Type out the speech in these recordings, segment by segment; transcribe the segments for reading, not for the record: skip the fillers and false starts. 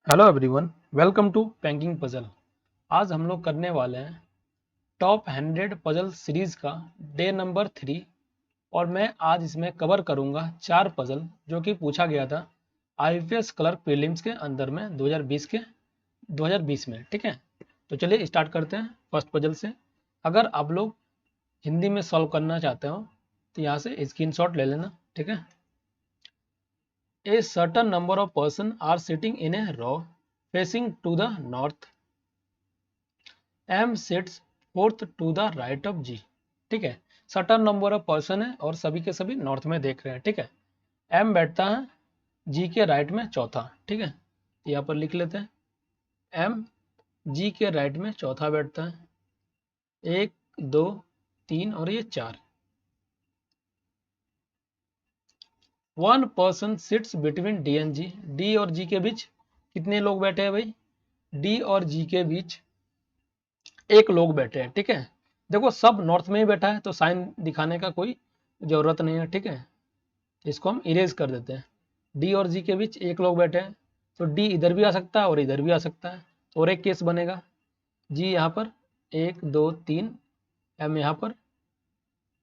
Hello everyone, welcome to banking puzzle. आज हम लोग करने वाले हैं टॉप 100 पजल सीरीज का डे नंबर 3। और मैं आज इसमें कवर करूंगा 4 पजल जो कि पूछा गया था आईपीएस क्लर्क प्रीलिम्स के अंदर में 2020 में। ठीक है, तो चलिए स्टार्ट करते हैं फर्स्ट पजल से। अगर आप लोग हिंदी में सॉल्व करना चाहते हो तो यहाँ से स्क्रीनशॉट ले लेना। ठीक है। A certain number of persons are sitting in a row facing to the north. M sits fourth to the right of G। ठीक है, सर्टन नंबर ऑफ पर्सन है और सभी के सभी नॉर्थ में देख रहे हैं। ठीक है, M बैठता है G के राइट में चौथा। ठीक है, यहाँ पर लिख लेते हैं M G के राइट में चौथा बैठता है। 1 2 3 और ये 4। One person sits between D and G. D और जी के बीच कितने लोग बैठे हैं भाई? डी और जी के बीच एक लोग बैठे हैं। ठीक है, देखो सब नॉर्थ में ही बैठा है तो साइन दिखाने का कोई जरूरत नहीं है। ठीक है, इसको हम इरेज कर देते हैं। डी और जी के बीच एक लोग बैठे हैं तो डी इधर भी आ सकता है और इधर भी आ सकता है। तो और एक केस बनेगा, जी यहाँ पर 1 2 3, एम यहाँ पर।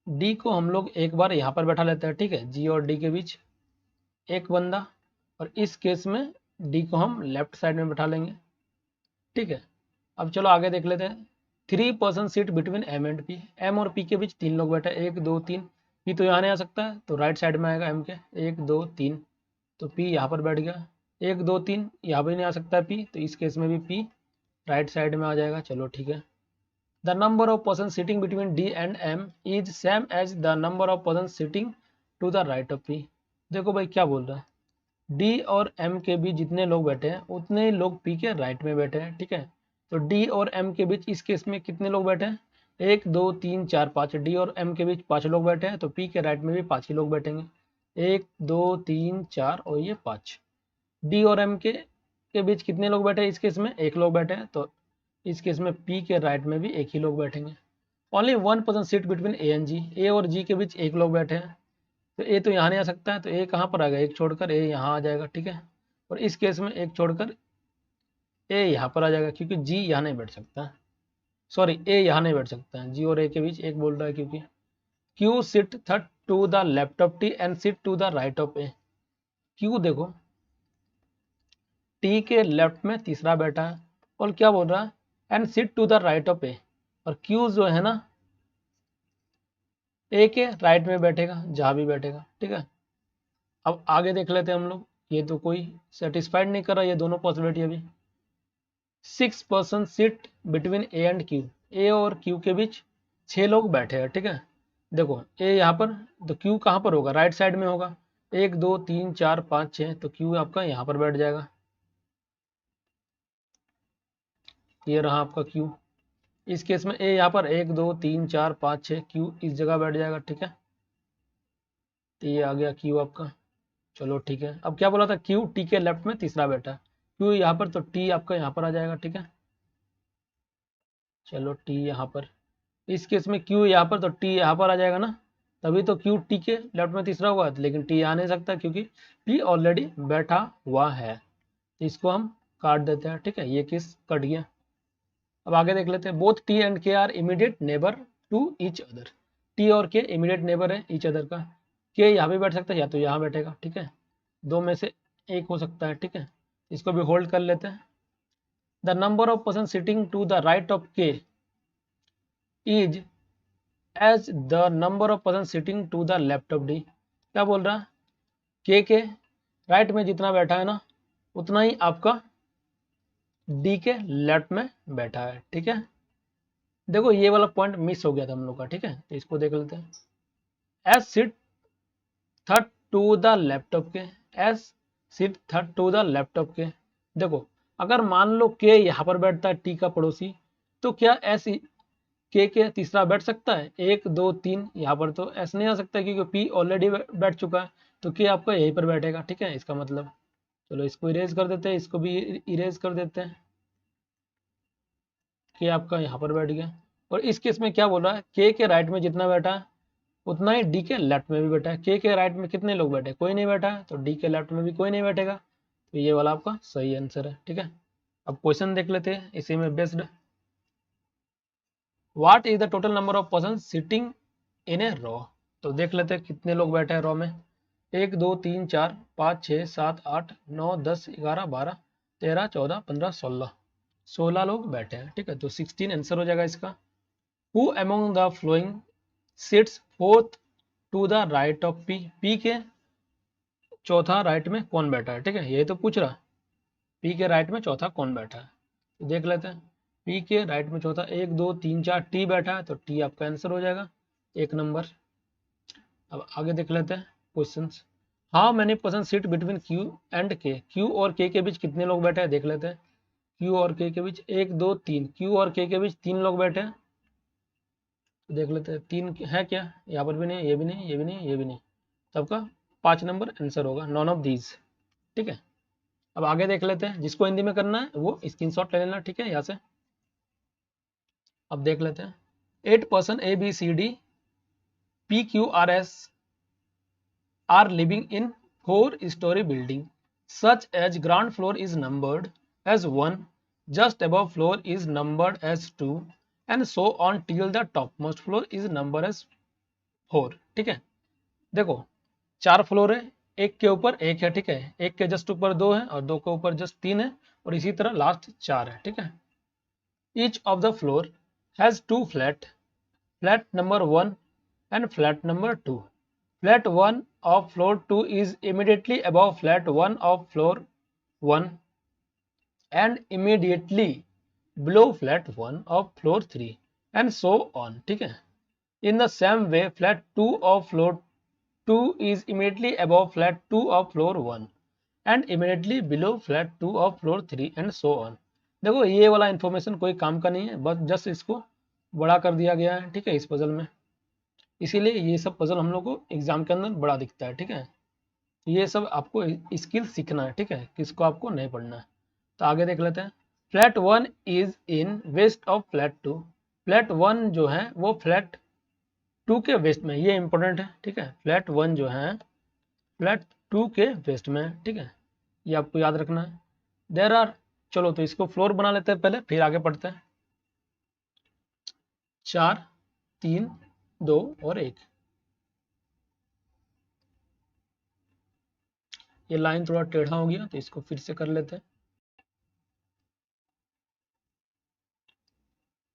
डी को हम लोग एक बार यहाँ पर बैठा लेते हैं। ठीक है, जी और डी के बीच एक बंदा, और इस केस में डी को हम लेफ्ट साइड में बैठा लेंगे। ठीक है, अब चलो आगे देख लेते हैं। 3 person seat between M and P. M और पी के बीच 3 लोग बैठे, 1 2 3। पी तो यहाँ नहीं आ सकता है तो राइट साइड में आएगा एम के। 1 2 3 तो पी यहाँ पर बैठ गया। 1 2 3 यहाँ पर नहीं आ सकता है पी, तो इस केस में भी पी राइट साइड में आ जाएगा। चलो ठीक है। The number of person sitting between D and M is same as the number of person sitting to the right of P. देखो भाई क्या बोल रहा है, डी और एम के बीच जितने लोग बैठे हैं उतने ही लोग पी के राइट में बैठे हैं। ठीक है, तो डी और एम के बीच इस केस में कितने लोग बैठे हैं? 1 2 3 4 5। डी और एम के बीच 5 लोग बैठे हैं तो पी के राइट में भी 5 ही लोग बैठेंगे। 1 2 3 4 और ये 5। डी और एम के बीच कितने लोग बैठे हैं? इस केस में एक लोग बैठे हैं तो इस केस में पी के राइट में भी एक ही लोग बैठेंगे। Only one person seat between A and G. A और जी के बीच एक लोग बैठे हैं तो ए तो यहाँ नहीं आ सकता है तो ए कहाँ पर आ गया? एक छोड़कर ए यहाँ आ जाएगा। ठीक है, और इस केस में एक छोड़कर ए यहाँ पर आ जाएगा क्योंकि जी यहाँ नहीं बैठ सकता। सॉरी, ए यहाँ नहीं बैठ सकता है। जी और ए के बीच एक बोल रहा है क्योंकि Q sit third to the left of T and sit to the right of A. Q देखो टी के लेफ्ट में तीसरा बैठा है और क्या बोल रहा है? And sit to the right of A. और क्यू जो है ना ए के राइट में बैठेगा जहाँ भी बैठेगा। ठीक है, अब आगे देख लेते हैं हम लोग। ये तो कोई सेटिस्फाइड नहीं कर रहा ये दोनों पॉसिबिलिटी अभी। 6 person sit between A and Q. A और क्यू के बीच 6 लोग बैठे हैं। ठीक है, देखो ए यहाँ पर तो क्यू कहाँ पर होगा? राइट साइड में होगा। 1 2 3 4 5 6 तो क्यू आपका यहाँ पर बैठ जाएगा। ये रहा आपका क्यू। इस केस में ए यहाँ पर 1 2 3 4 5 6, क्यू इस जगह बैठ जाएगा। ठीक है, तो ये आ गया क्यू आपका। चलो ठीक है, अब क्या बोला था? क्यू टी के लेफ्ट में तीसरा बैठा। क्यू यहाँ पर तो टी आपका यहाँ पर आ जाएगा। ठीक है, चलो टी यहाँ पर। इस केस में क्यू यहाँ पर तो टी यहाँ पर आ जाएगा ना, तभी तो क्यू टी के लेफ्ट में तीसरा हुआ है। लेकिन टी आ नहीं सकता क्योंकि पी ऑलरेडी बैठा हुआ है, तो इसको हम काट देते हैं। ठीक है, ये केस कट गया। अब आगे देख लेते हैं। Both T and K are immediate neighbour to each other. T और के इमीडिएट नेबर है ईच अदर का। के यहाँ भी बैठ सकता है या तो यहाँ बैठेगा। ठीक है, दो में से एक हो सकता है। ठीक है, इसको भी होल्ड कर लेते हैं। The number of person sitting to the right of K is as the number of person sitting to the left of D. क्या बोल रहा है? के राइट में जितना बैठा है ना उतना ही आपका डी के लेफ्ट में बैठा है। ठीक है, देखो ये वाला पॉइंट मिस हो गया था हम लोग का। ठीक है, तो इसको देख लेते हैं। S sit third to the left of K. S sit third to the left of K. देखो अगर मान लो के यहाँ पर बैठता है टी का पड़ोसी, तो क्या एस के तीसरा बैठ सकता है? 1 2 3 यहाँ पर तो एस नहीं आ सकता क्योंकि पी ऑलरेडी बैठ चुका है, तो के आपका यहीं पर बैठेगा। ठीक है, इसका मतलब चलो इसको इरेज कर देते हैं, इसको भी इरेज कर देते हैं। के आपका यहाँ पर बैठ गया। और इस केस में क्या बोल रहा है? के राइट में जितना बैठा है उतना ही डी के लेफ्ट में भी बैठा है। के राइट में कितने लोग बैठे? कोई नहीं बैठा है, तो डी के लेफ्ट में भी कोई नहीं बैठेगा, तो ये वाला आपका सही आंसर है। ठीक है, अब क्वेश्चन देख लेते हैं इसी में based. What is the total number of person sitting in a row. तो देख लेते हैं कितने लोग बैठे हैं रो में। 1 2 3 4 5 6 7 8 9 10 11 12 13 14 15 16 लोग बैठे हैं। ठीक है, तो 16 आंसर हो जाएगा इसका। Who among the following sits fourth to the right of P. P के चौथा राइट में कौन बैठा है। ठीक है, ये तो पूछ रहा, पी के राइट में चौथा कौन बैठा है। तो देख लेते हैं, पी के राइट में चौथा 1 2 3 4 टी बैठा है, तो टी आपका आंसर हो जाएगा 1 नंबर। अब आगे देख लेते हैं questions. How many person sit between Q and के। क्यू और के बीच कितने लोग बैठे हैं देख लेते हैं। क्यू और के बीच 1 2 3, क्यू और के बीच 3 लोग बैठे हैं। तो देख लेते हैं 3 है क्या, यहाँ पर भी नहीं, ये भी नहीं, ये भी नहीं, ये भी नहीं, सबका 5 नंबर आंसर होगा, नॉन ऑफ दीज। ठीक है, अब आगे देख लेते हैं, जिसको हिंदी में करना है वो स्क्रीनशॉट ले लेना। ठीक है, यहाँ से अब देख लेते हैं। 8 person A B C D P Q R S are living in 4-story building such as ground floor is numbered as 1, just above floor is numbered as 2 and so on till the topmost floor is numbered as 4। ठीक है, देखो 4 floor है, एक के ऊपर एक है। ठीक है, एक के जस्ट ऊपर 2 है और 2 के ऊपर जस्ट 3 है और इसी तरह लास्ट 4 है। ठीक है, each of the floor has 2 flat number 1 and flat number 2। Flat 1 of floor 2 is immediately above flat 1 of floor 1 and immediately below flat 1 of floor 3 and so on। ठीक है, in the same way flat 2 of floor 2 is immediately above flat 2 of floor 1 and immediately below flat 2 of floor 3 and so on। देखो ये वाला information कोई काम का नहीं है, बस जस्ट इसको बड़ा कर दिया गया है। ठीक है, इस पजल में, इसीलिए ये सब पजल हम लोग को एग्जाम के अंदर बड़ा दिखता है। ठीक है, ये सब आपको स्किल सीखना है। ठीक है, किसको आपको नहीं पढ़ना है। तो आगे देख लेते हैं। Flat 1 is in west of flat 2। Flat 1 जो है वो फ्लैट 2 के वेस्ट में, ये इंपॉर्टेंट है। ठीक है, फ्लैट 1 जो है फ्लैट 2 के वेस्ट में। ठीक है, ये आपको याद रखना है। देयर आर, चलो तो इसको फ्लोर बना लेते हैं पहले, फिर आगे पढ़ते हैं। 4 3 2 और 1। ये लाइन थोड़ा टेढ़ा हो गया तो इसको फिर से कर लेते हैं।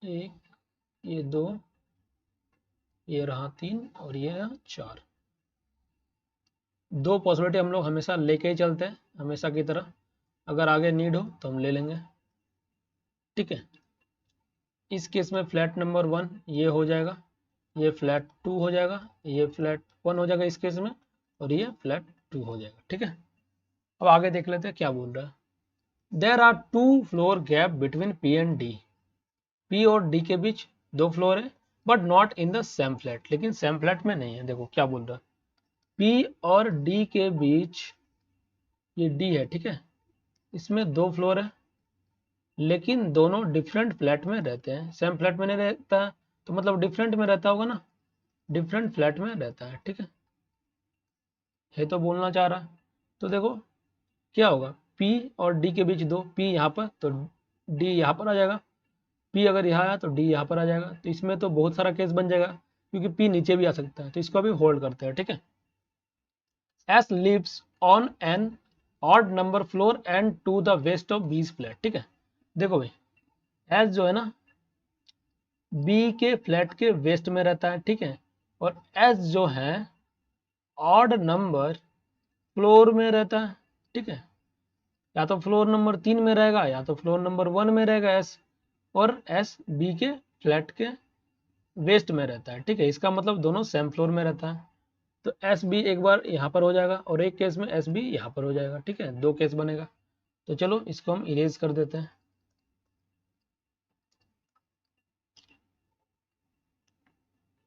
1, ये 2, ये रहा 3 और ये रहा 4। 2 पॉसिबिलिटी हम लोग हमेशा लेके ही चलते हैं, हमेशा की तरह। अगर आगे नीड हो तो हम ले लेंगे। ठीक है, इस केस में फ्लैट नंबर 1 ये हो जाएगा, ये फ्लैट 2 हो जाएगा, ये फ्लैट 1 हो जाएगा इस केस में और ये फ्लैट 2 हो जाएगा। ठीक है, अब आगे देख लेते हैं क्या बोल रहा है। There are 2 floor gap between P and D. P और डी के बीच 2 फ्लोर है but not in the same flat, लेकिन सेम फ्लैट में नहीं है। देखो क्या बोल रहा है, पी और डी के बीच, ये डी है। ठीक है, इसमें 2 फ्लोर है लेकिन दोनों डिफरेंट फ्लैट में रहते हैं। सेम फ्लैट में नहीं रहता तो मतलब डिफरेंट में रहता होगा ना, डिफरेंट फ्लैट में रहता है। ठीक है तो बोलना चाह रहा है। तो देखो क्या होगा, P और D के बीच 2, P यहाँ पर तो D यहाँ पर आ जाएगा, P अगर यहाँ आया तो D यहाँ पर आ जाएगा। तो इसमें तो बहुत सारा केस बन जाएगा क्योंकि P नीचे भी आ सकता है, तो इसको अभी होल्ड करते हैं। ठीक है, S lives on an odd number floor and to the west of B's flat। ठीक है, देखो भाई S जो है ना B के फ्लैट के वेस्ट में रहता है। ठीक है, और S जो है ऑड नंबर फ्लोर में रहता है। ठीक है, या तो फ्लोर नंबर 3 में रहेगा या तो फ्लोर नंबर 1 में रहेगा एस, और एस बी के फ्लैट के वेस्ट में रहता है। ठीक है, इसका मतलब दोनों सेम फ्लोर में रहता है। तो एस बी एक बार यहाँ पर हो जाएगा और एक केस में एस बी यहाँ पर हो जाएगा। ठीक है, 2 केस बनेगा। तो चलो इसको हम इरेज कर देते हैं।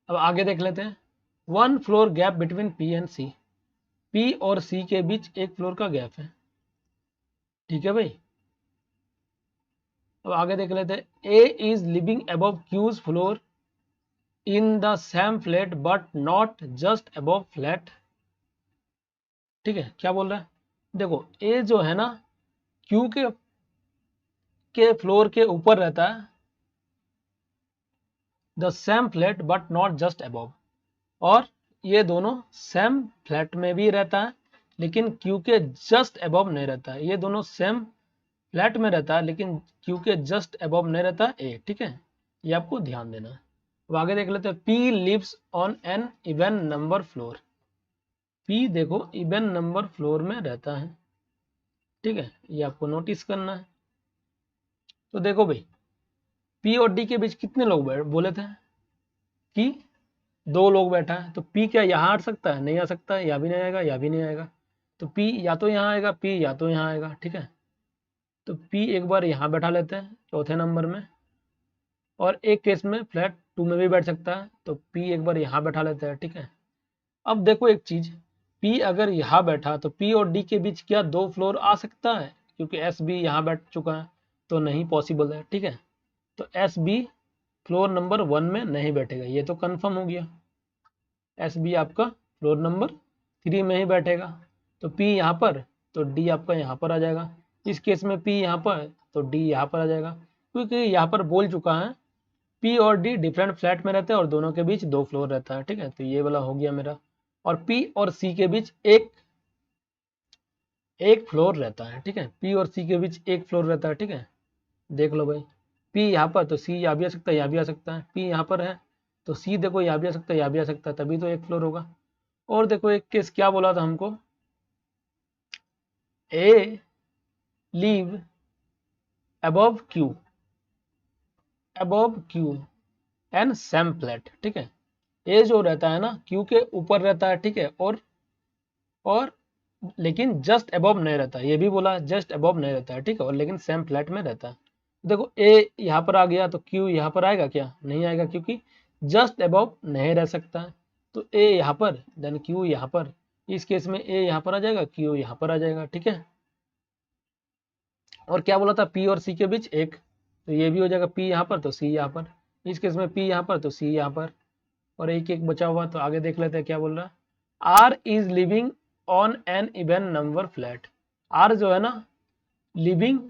अब आगे देख लेते हैं। 1 floor gap between P and C. P और सी के बीच 1 फ्लोर का गैप है। ठीक है भाई, अब आगे देख लेते हैं। A is living above Q's floor in the same flat but not just above flat. ठीक है, क्या बोल रहा है, देखो ए जो है ना क्यू के फ्लोर के ऊपर रहता है, the same flat but not just above, और ये दोनों सेम फ्लैट में भी रहता है लेकिन क्यू के जस्ट अबव नहीं रहता है। ये दोनों सेम फ्लैट में रहता है लेकिन क्यू के जस्ट अबव नहीं रहता ए, ठीक है, ये आपको ध्यान देना है। अब आगे देख लेते हैं, P lives on an even number floor. P देखो इवन नंबर फ्लोर में रहता है, ठीक है, ये आपको नोटिस करना है। तो देखो भाई, पी और डी के बीच कितने लोग बोले थे कि 2 लोग बैठा है, तो पी क्या यहाँ आ सकता है? नहीं आ सकता है, या भी नहीं आएगा, या भी नहीं आएगा। तो पी या तो यहाँ आएगा, पी या तो यहाँ आएगा, ठीक है। तो पी एक बार यहाँ बैठा लेते हैं चौथे नंबर में, और एक केस में फ्लैट 2 में भी बैठ सकता है, तो पी एक बार यहाँ बैठा लेते हैं, ठीक है। अब देखो एक चीज, पी अगर यहाँ बैठा तो पी और डी के बीच क्या 2 फ्लोर आ सकता है? क्योंकि एस बी यहाँ बैठ चुका है, तो नहीं पॉसिबल है, ठीक है। तो एस बी फ्लोर नंबर 1 में नहीं बैठेगा, ये तो कंफर्म हो गया। एस बी आपका फ्लोर नंबर 3 में ही बैठेगा। तो पी यहाँ पर, तो डी आपका यहाँ पर आ जाएगा। इस केस में पी यहाँ पर, तो डी यहाँ पर आ जाएगा, क्योंकि यहाँ पर बोल चुका है पी और डी डिफरेंट फ्लैट में रहते हैं और दोनों के बीच 2 फ्लोर रहता है, ठीक है। तो ये वाला हो गया मेरा। और पी और सी के बीच एक फ्लोर रहता है, ठीक है। पी और सी के बीच एक फ्लोर रहता है, ठीक है। देख लो भाई, पी यहाँ पर, तो सी यहाँ भी आ सकता है, यहाँ भी आ सकता है। पी यहाँ पर है तो सी देखो यहाँ भी आ सकता है, यहाँ भी आ सकता है, तभी तो एक फ्लोर होगा। और देखो एक केस क्या बोला था हमको, A live above Q and same flat, ठीक है। ए जो रहता है ना क्यू के ऊपर रहता है, ठीक है, और लेकिन जस्ट अबव नहीं रहता, ये भी बोला जस्ट अबव नहीं रहता है, ठीक है, और लेकिन सेम फ्लैट में रहता है। देखो ए यहाँ पर आ गया तो क्यू यहाँ पर आएगा क्या? नहीं आएगा, क्योंकि जस्ट अबव नहीं रह सकता है। तो ए यहाँ पर, देन क्यू यहाँ पर। इस केस में ए यहाँ पर आ जाएगा, क्यू यहाँ पर आ जाएगा, ठीक है। और क्या बोला था, पी और सी के बीच एक, तो ये भी हो जाएगा, पी यहाँ पर तो सी यहाँ पर। इस केस में पी यहाँ पर तो सी यहाँ पर, और एक एक बचा हुआ। तो आगे देख लेते हैं क्या बोल रहा है, R is living on an even number flat. R जो है ना living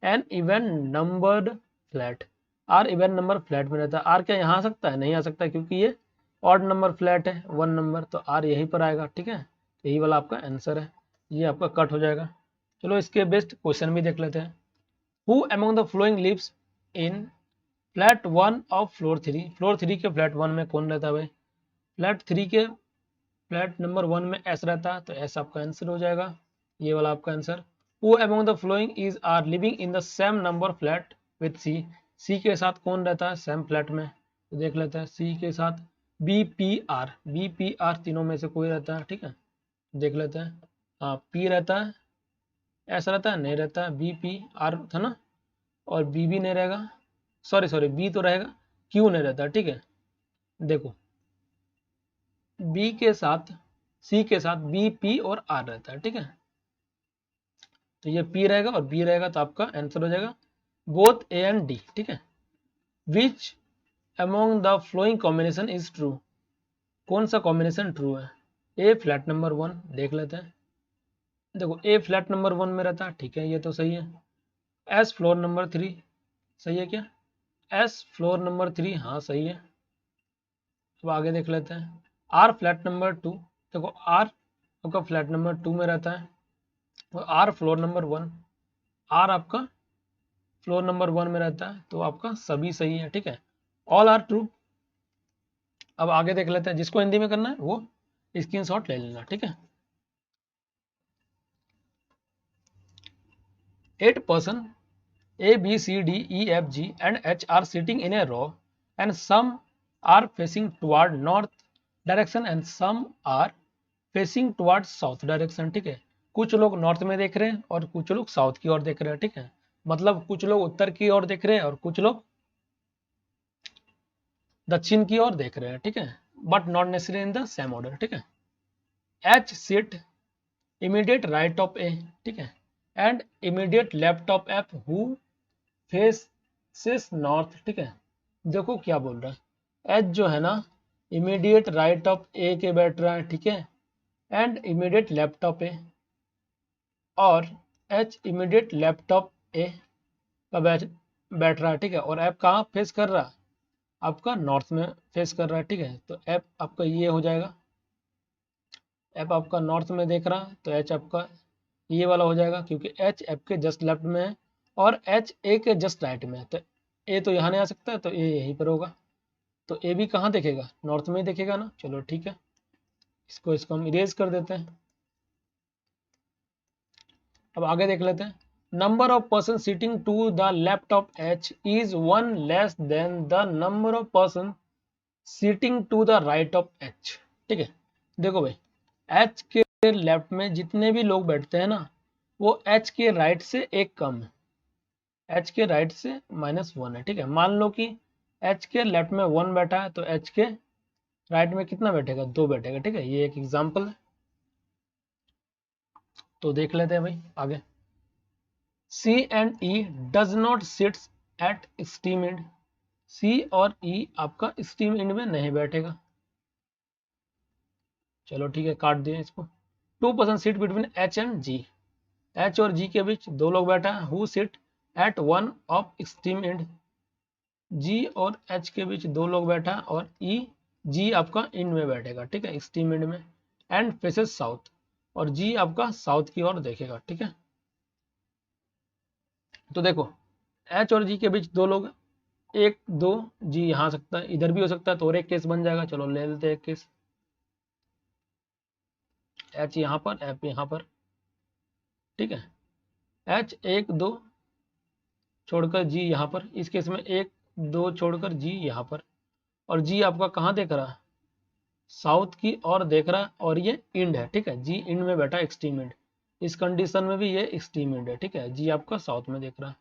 an even numbered flat, R even number flat में रहता है। आर क्या यहाँ आ सकता है? नहीं आ सकता, क्योंकि ये ऑड नंबर फ्लैट है, 1 नंबर, तो आर यहीं पर आएगा, ठीक है। यही वाला आपका आंसर है, ये आपका कट हो जाएगा। चलो इसके बेस्ट क्वेश्चन भी देख लेते हैं। Who among the following lives in flat 1 of floor 3। Floor 3 के फ्लैट 1 में कौन रहता है भाई? फ्लैट 3 के फ्लैट नंबर 1 में एस रहता है, तो एस आपका आंसर हो जाएगा, ये वाला आपका answer. Who among the following is are living in the same number flat with C. C के साथ कौन रहता है सेम फ्लैट में? तो देख लेते हैं, सी के साथ बी पी आर तीनों में से कोई रहता है, ठीक है। देख लेते हैं, हाँ पी रहता है, एस रहता है, नहीं रहता है, बी पी आर था ना, और बी भी नहीं रहेगा, सॉरी बी तो रहेगा, क्यू नहीं रहता, ठीक है। देखो बी के साथ सी के साथ बी पी और आर रहता है, ठीक है। तो ये पी रहेगा और बी रहेगा, तो आपका आंसर हो जाएगा बोथ ए एंड डी, ठीक है। Which among the flowing combination is true. कौन सा कॉम्बिनेशन ट्रू है? ए फ्लैट नंबर 1, देख लेते हैं। देखो ए फ्लैट नंबर 1 में रहता है, ठीक है, ये तो सही है। एस फ्लोर नंबर 3, सही है क्या? एस फ्लोर नंबर 3, हाँ सही है। अब आगे देख लेते हैं, आर फ्लैट नंबर 2। देखो आर आपका फ्लैट नंबर 2 में रहता है, और आर फ्लोर नंबर 1, आर आपका फ्लोर नंबर 1 में रहता है, तो आपका सभी सही है, ठीक है, ऑल आर ट्रू। अब आगे देख लेते हैं, जिसको हिंदी में करना है वो स्क्रीनशॉट ले लेना, ठीक है। 8 person A, B, C, D, E, F, G and H are sitting in a row and some are facing toward north direction and some are facing toward south direction, ठीक है। कुछ लोग नॉर्थ में देख रहे हैं और कुछ लोग साउथ की ओर देख रहे हैं, ठीक है। मतलब कुछ लोग उत्तर की ओर देख रहे हैं और कुछ लोग दक्षिण की ओर देख रहे हैं, ठीक है, but not necessary in the same order, ठीक है। H sit immediate right of A, ठीक है, and immediate left of F who faces north, ठीक है। देखो क्या बोल रहा है, एच जो है ना इमीडिएट राइट ऑफ ए के बैठ रहा है, ठीक है, and immediate left of A, और H इमीडिएट लैपटॉप A का बैठ रहा है, ठीक है, और ऐप कहाँ फेस कर रहा है, आपका नॉर्थ में फेस कर रहा है, ठीक है। तो ऐप आपका ये हो जाएगा, ऐप आपका नॉर्थ में देख रहा है, तो H आपका ये वाला हो जाएगा, क्योंकि H ऐप के जस्ट लेफ्ट में है और H A के जस्ट राइट में है। तो A तो यहाँ नहीं आ सकता है, तो A यहीं पर होगा। तो A भी कहाँ देखेगा, नॉर्थ में ही देखेगा ना। चलो ठीक है, इसको हम इरेज कर देते हैं। अब आगे देख लेते हैं। Number of person sitting to the left of H is 1 less than the number of person sitting to the right of H, ठीक है। देखो भाई, H के लेफ्ट में जितने भी लोग बैठते हैं ना, वो H के राइट से एक कम है, H के राइट से -1 है, ठीक है। मान लो कि H के लेफ्ट में 1 बैठा है, तो H के राइट में कितना बैठेगा, 2 बैठेगा, ठीक है। ये एक एग्जाम्पल है, तो देख लेते हैं भाई आगे। C and E does not seats eight extreme and. C और E आपका एक्सट्रीम एंड में नहीं बैठेगा। चलो ठीक है, काट दिए इसको। 2 person sit between H and G। H और G के बीच 2 लोग बैठा है, who sit at one of extreme and. G और H के बीच 2 लोग बैठा है और E G आपका एंड में बैठेगा, ठीक है, एक्सट्रीम एंड में। एंड फेसेस साउथ, और G आपका साउथ की ओर देखेगा, ठीक है। तो देखो, H और G के बीच 2 लोग, 1 2, G यहाँ आ सकता है, इधर भी हो सकता है, तो और एक केस बन जाएगा। चलो ले लेते हैं एक केस, H यहाँ पर, F यहाँ पर, ठीक है। H 1 2 छोड़कर G यहाँ पर, इस केस में 1 2 छोड़कर G यहाँ पर, और G आपका कहाँ देख रहा है, साउथ की ओर देख रहा है, और ये इंड है, ठीक है। G इंड में बैठा एक्सट्रीम इंड, इस कंडीशन में भी ये एक्सट्रीम इंड है, ठीक है। G आपका साउथ में देख रहा है।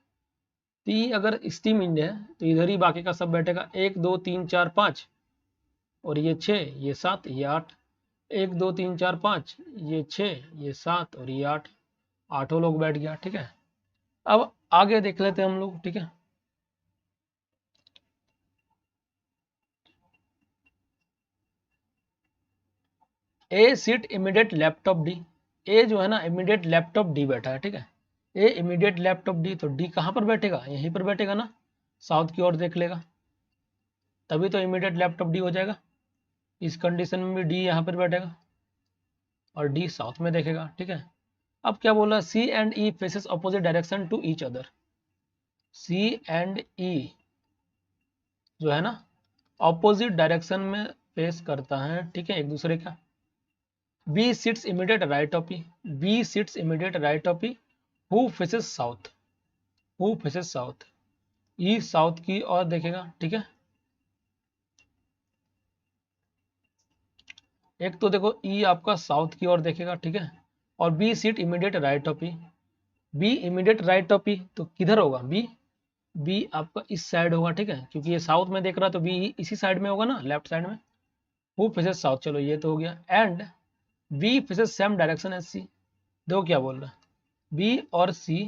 तो ये अगर एक्सट्रीम इंड है, तो इधर ही बाकी का सब बैठेगा, 1 2 3 4 5, और ये 6 ये 7 ये 8, 1 2 3 4 5, ये 6 ये 7 और ये 8, 8 लोग बैठ गया, ठीक है। अब आगे देख लेते हैं हम लोग, ठीक है। ए सीट इमीडिएट लैपटॉप डी। ए जो है ना, इमीडिएट लैपटॉप डी बैठा है, ठीक है। ए इमीडिएट लैपटॉप डी, तो डी कहाँ पर बैठेगा, यहीं पर बैठेगा ना, साउथ की ओर देख लेगा, तभी तो इमीडिएट लैपटॉप डी हो जाएगा। इस कंडीशन में भी डी यहाँ पर बैठेगा और डी साउथ में देखेगा, ठीक है। अब क्या बोला, C and E faces opposite direction to each other. C and E जो है ना, ऑपोजिट डायरेक्शन में फेस करता है, ठीक है, एक दूसरे का। B sits immediate right of E. B sits immediate right of E. Who faces south? Who faces south? E south की ओर देखेगा, ठीक है। एक तो देखो E आपका साउथ की ओर देखेगा, ठीक है, और B seat immediate right of E। B immediate right of E, तो किधर होगा B? B आपका इस साइड होगा, ठीक है, क्योंकि ये साउथ में देख रहा है, तो B इसी साइड में होगा ना, लेफ्ट साइड में। Who faces साउथ, चलो ये तो हो गया। And B faces same direction as C। देखो क्या बोल रहा है, B और C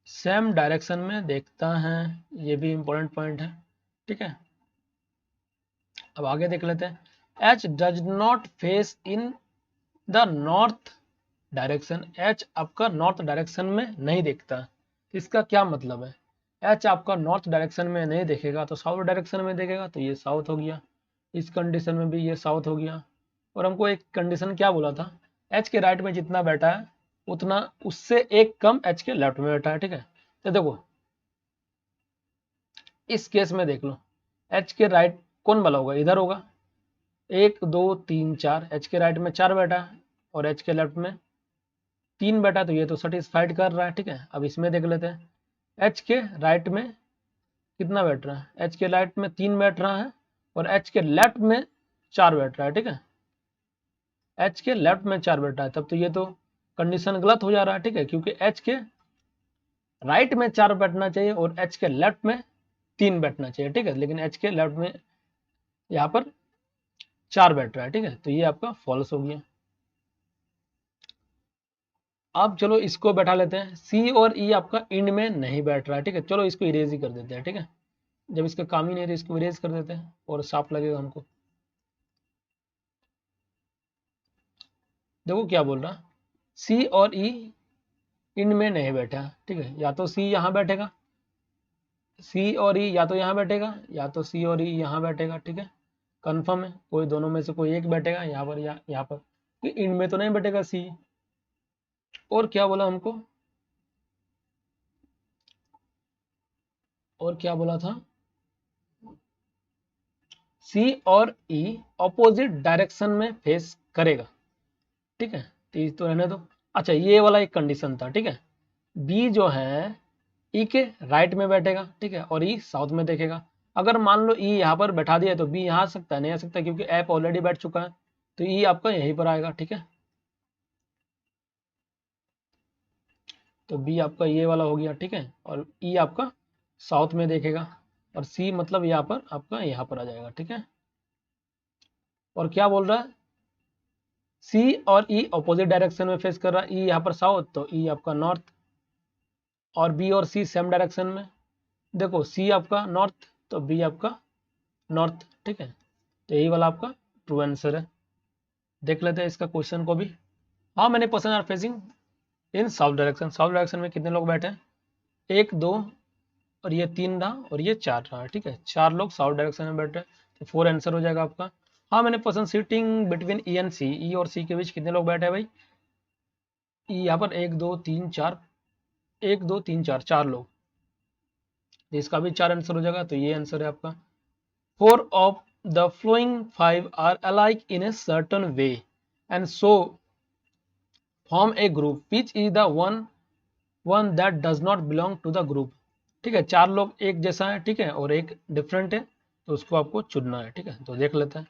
सेम डायरेक्शन में देखता है, ये भी इंपॉर्टेंट पॉइंट है, ठीक है। अब आगे देख लेते हैं। H does not face in the north direction. H आपका नॉर्थ डायरेक्शन में नहीं देखता, इसका क्या मतलब है, H आपका नॉर्थ डायरेक्शन में नहीं देखेगा तो साउथ डायरेक्शन में देखेगा, तो ये साउथ हो गया। इस कंडीशन में भी ये साउथ हो गया। और हमको एक कंडीशन क्या बोला था, H के राइट में जितना बैठा है उतना उससे एक कम H के लेफ्ट में बैठा है, ठीक है। तो देखो इस केस में देख लो, H के राइट कौन वाला होगा, इधर होगा, 1 2 3 4, H के राइट में 4 बैठा है और H के लेफ्ट में 3 बैठा, तो ये तो सेटिस्फाइड कर रहा है, ठीक है। अब इसमें देख लेते हैं, H के राइट में कितना बैठ रहा है, H के राइट में 3 बैठ रहा है और H के लेफ्ट में 4 बैठ रहा है, ठीक है। H के लेफ्ट में 4 बैठ रहा है, तब तो ये तो कंडीशन गलत हो जा रहा है, ठीक है, क्योंकि H के राइट में 4 बैठना चाहिए और H के लेफ्ट में 3 बैठना चाहिए, ठीक है, लेकिन H के लेफ्ट में यहाँ पर 4 बैठ रहा है, ठीक है, तो ये आपका फॉल्स हो गया। अब चलो इसको बैठा लेते हैं, C और E आपका इंड में नहीं बैठ रहा है, ठीक है, चलो इसको इरेज ही कर देते हैं, ठीक है, जब इसका काम ही नहीं है तो इसको इरेज कर देते हैं और साफ लगेगा हमको। देखो क्या बोल रहा, C और E इनमें नहीं बैठा, ठीक है। या तो सी यहाँ बैठेगा, सी और ई या तो यहाँ बैठेगा, या तो सी और ई यहाँ बैठेगा, ठीक है। कंफर्म है, कोई दोनों में से कोई एक बैठेगा यहाँ पर या यहाँ पर, कि इनमें तो नहीं बैठेगा सी। और क्या बोला हमको, और क्या बोला था, सी और ई ऑपोजिट डायरेक्शन में फेस करेगा, ठीक है। तो रहने दो। अच्छा, ये वाला एक कंडीशन था, ठीक है। बी जो है ई के राइट में बैठेगा, ठीक है, और ई साउथ में देखेगा। अगर मान लो ई यहाँ पर बैठा दिया तो बी यहाँ आ सकता है, नहीं आ सकता, क्योंकि ऐप ऑलरेडी बैठ चुका है, तो ई आपका यहीं पर आएगा, ठीक है। तो बी आपका ये वाला हो गया, ठीक है, और ई आपका साउथ में देखेगा, और सी मतलब यहाँ पर आपका यहाँ पर आ जाएगा, ठीक है। और क्या बोल रहा है, सी और ई ऑपोजिट डायरेक्शन में फेस कर रहा है, ई यहाँ पर साउथ तो ई आपका नॉर्थ, और बी और सी सेम डायरेक्शन में। देखो सी आपका नॉर्थ तो बी आपका नॉर्थ, ठीक है। तो यही वाला आपका ट्रू आंसर है। देख लेते हैं इसका क्वेश्चन को भी। हाँ मैंने person are facing in south direction, south direction में कितने लोग बैठे हैं, एक दो और ये तीन रहा और ये चार रहा, ठीक है। चार लोग साउथ डायरेक्शन में बैठे, तो 4 आंसर हो जाएगा आपका। हाँ मैंने person sitting between E and C, E और सी के बीच कितने लोग बैठे हैं भाई, यहाँ पर एक दो तीन चार, एक दो तीन चार, चार लोग, इसका भी 4 आंसर हो जाएगा, तो ये आंसर है आपका। 4 of the following 5 are alike in a certain way and so form a group which is the one that does not belong to the group, ठीक है। चार लोग एक जैसा है, ठीक है, और एक डिफरेंट है, तो उसको आपको चुनना है, ठीक है। तो देख लेते हैं,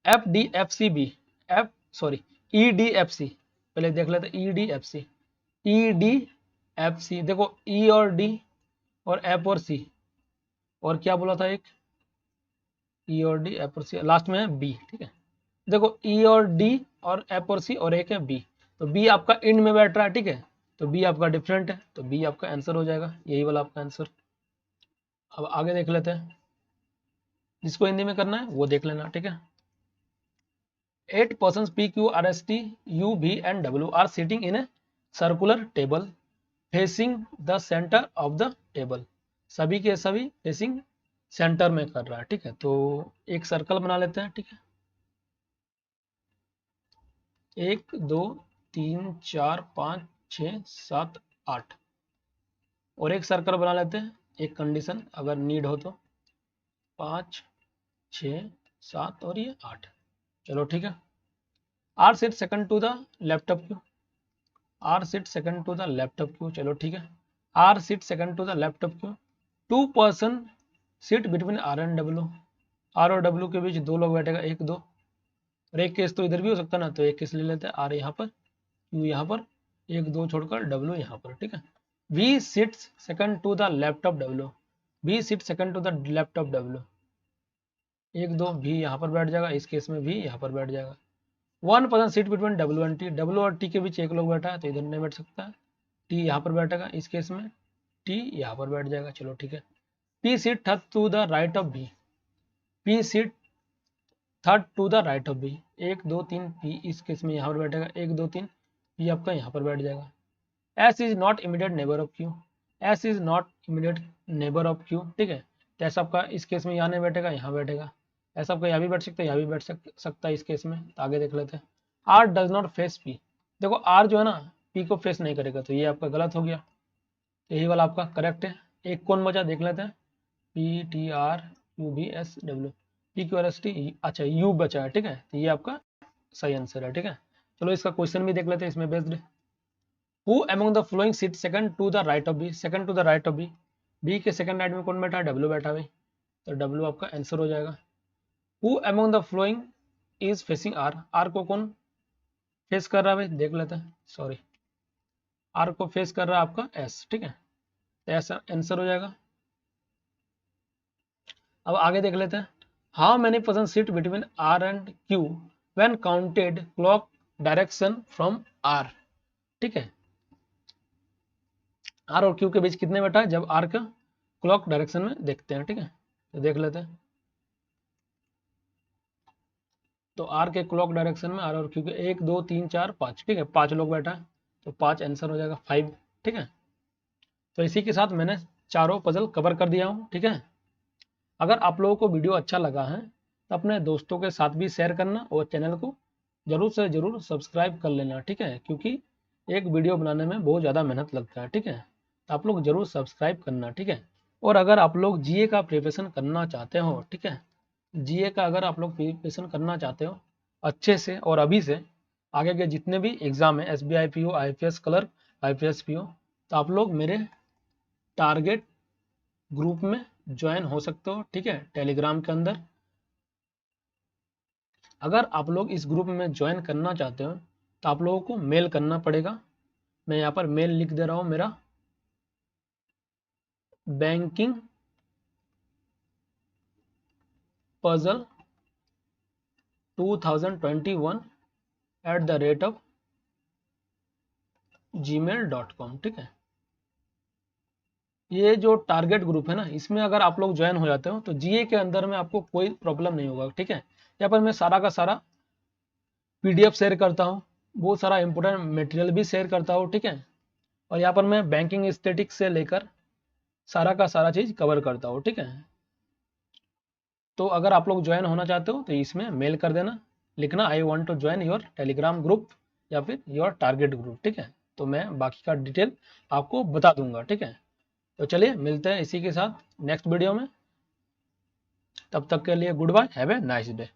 F D F C B, F sorry E D F C, पहले देख लेते हैं E D F C, E D F C. देखो ई और डी और एफ और सी, और क्या बोला था एक, ई और डी एफ और सी, लास्ट में है बी, ठीक है। देखो ई और डी और एफ और सी और एक है बी, तो बी आपका इन में बैठ रहा है, ठीक है, तो बी आपका डिफरेंट है, तो बी आपका आंसर हो जाएगा, यही वाला आपका आंसर। अब आगे देख लेते हैं, जिसको हिंदी में करना है वो देख लेना, ठीक है। 8 persons P, Q, R, S, T, U, V and W are sitting in a circular table facing the center of the table, सभी के सभी फेसिंग सेंटर में कर रहा है, ठीक है। तो एक सर्कल बना लेते हैं, ठीक है, 1 2 3 4 5 6 7 8, और एक सर्कल बना लेते हैं, एक कंडीशन अगर नीड हो तो, 5 6 7 और ये 8, चलो ठीक है। R sit second to the laptop Q, R sit second to the laptop Q, चलो ठीक है। R sit second to the laptop Q, 2 person sit between R and W, R और डब्ल्यू के बीच दो लोग बैठेगा, एक दो, और एक केस तो इधर भी हो सकता है ना, तो एक केस ले लेते हैं, आर यहाँ पर क्यू यहाँ पर, एक दो छोड़कर डब्ल्यू यहाँ पर, ठीक है। V sits second to the laptop W, V sit second to the laptop W, एक दो भी यहाँ पर बैठ जाएगा, इस केस में भी यहाँ पर बैठ जाएगा। 1 person seat between W and T, W और टी के बीच एक लोग बैठा है, तो इधर नहीं बैठ सकता, टी यहाँ पर बैठेगा, इस केस में टी यहाँ पर बैठ जाएगा, चलो ठीक है। P seat third to the right of B, P seat third to the right of B, एक दो तीन पी इस केस में यहाँ पर बैठेगा, एक दो तीन पी आपका यहाँ पर बैठ जाएगा। S is not immediate neighbour of Q, S is not immediate neighbour of Q, ठीक है। तो ऐसा आपका इस केस में यहाँ नहीं बैठेगा, यहाँ बैठेगा, ऐसा आपका यहाँ भी बैठ सकता है, यहाँ भी बैठ सकता है इस केस में। तो आगे देख लेते हैं, R does not face P, देखो आर जो है ना पी को फेस नहीं करेगा, तो ये आपका गलत हो गया, यही वाला आपका करेक्ट है। एक कौन बचा देख लेते हैं, P T R U B S W, P Q R S T, अच्छा यू बचा है, ठीक है, तो ये आपका सही आंसर है, ठीक है। चलो इसका क्वेश्चन भी देख लेते हैं इसमें based. Who among the following seat second to the right of B, second to the right of B, B के सेकंड राइट में कौन बैठा है, डब्ल्यू बैठा है, तो डब्ल्यू आपका आंसर हो जाएगा। Who among the following is facing R, R को कौन फेस कर रहा है भाई देख लेते हैं, सॉरी आर को फेस कर रहा है आपका एस, ठीक है, तो ऐसा आंसर हो जाएगा। अब आगे देख लेते हैं, how many person sit between R and Q when counted clock direction from R, ठीक है। आर और क्यू के बीच कितने बैठा है जब आर का क्लॉक डायरेक्शन में देखते हैं, ठीक है, तो देख लेते हैं। तो आर के क्लॉक डायरेक्शन में आर और क्यू के 1 2 3 4 5, ठीक है, 5 लोग बैठा है। तो 5 आंसर हो जाएगा 5, ठीक है। तो इसी के साथ मैंने चारों पजल कवर कर दिया हूँ, ठीक है। अगर आप लोगों को वीडियो अच्छा लगा है तो अपने दोस्तों के साथ भी शेयर करना और चैनल को जरूर से जरूर सब्सक्राइब कर लेना, ठीक है, क्योंकि एक वीडियो बनाने में बहुत ज़्यादा मेहनत लगता है, ठीक है। तो आप लोग जरूर सब्सक्राइब करना, ठीक है। और अगर आप लोग जीए का प्रिपरेशन करना चाहते हो, ठीक है, जीए का अगर आप लोग प्रिपरेशन करना चाहते हो अच्छे से और अभी से, आगे के जितने भी एग्जाम है SBI PO, IPS clerk, IPS PO, तो आप लोग मेरे टारगेट ग्रुप में ज्वाइन हो सकते हो, ठीक है, टेलीग्राम के अंदर। अगर आप लोग इस ग्रुप में ज्वाइन करना चाहते हो तो आप लोगों को मेल करना पड़ेगा। मैं यहाँ पर मेल लिख दे रहा हूँ मेरा, बैंकिंग पजल 2021@gmail.com, ठीक है। ये जो टारगेट ग्रुप है ना, इसमें अगर आप लोग ज्वाइन हो जाते हो तो जीए के अंदर में आपको कोई प्रॉब्लम नहीं होगा, ठीक है। यहाँ पर मैं सारा का सारा PDF शेयर करता हूँ, बहुत सारा इंपोर्टेंट मटेरियल भी शेयर करता हूँ, ठीक है। और यहाँ पर मैं बैंकिंग स्टैटिक्स से लेकर सारा का सारा चीज़ कवर करता हूँ, ठीक है। तो अगर आप लोग ज्वाइन होना चाहते हो तो इसमें मेल कर देना, लिखना I want to join your Telegram group या फिर योर टारगेट ग्रुप, ठीक है। तो मैं बाकी का डिटेल आपको बता दूंगा, ठीक है। तो चलिए मिलते हैं इसी के साथ नेक्स्ट वीडियो में, तब तक के लिए goodbye, have a nice day.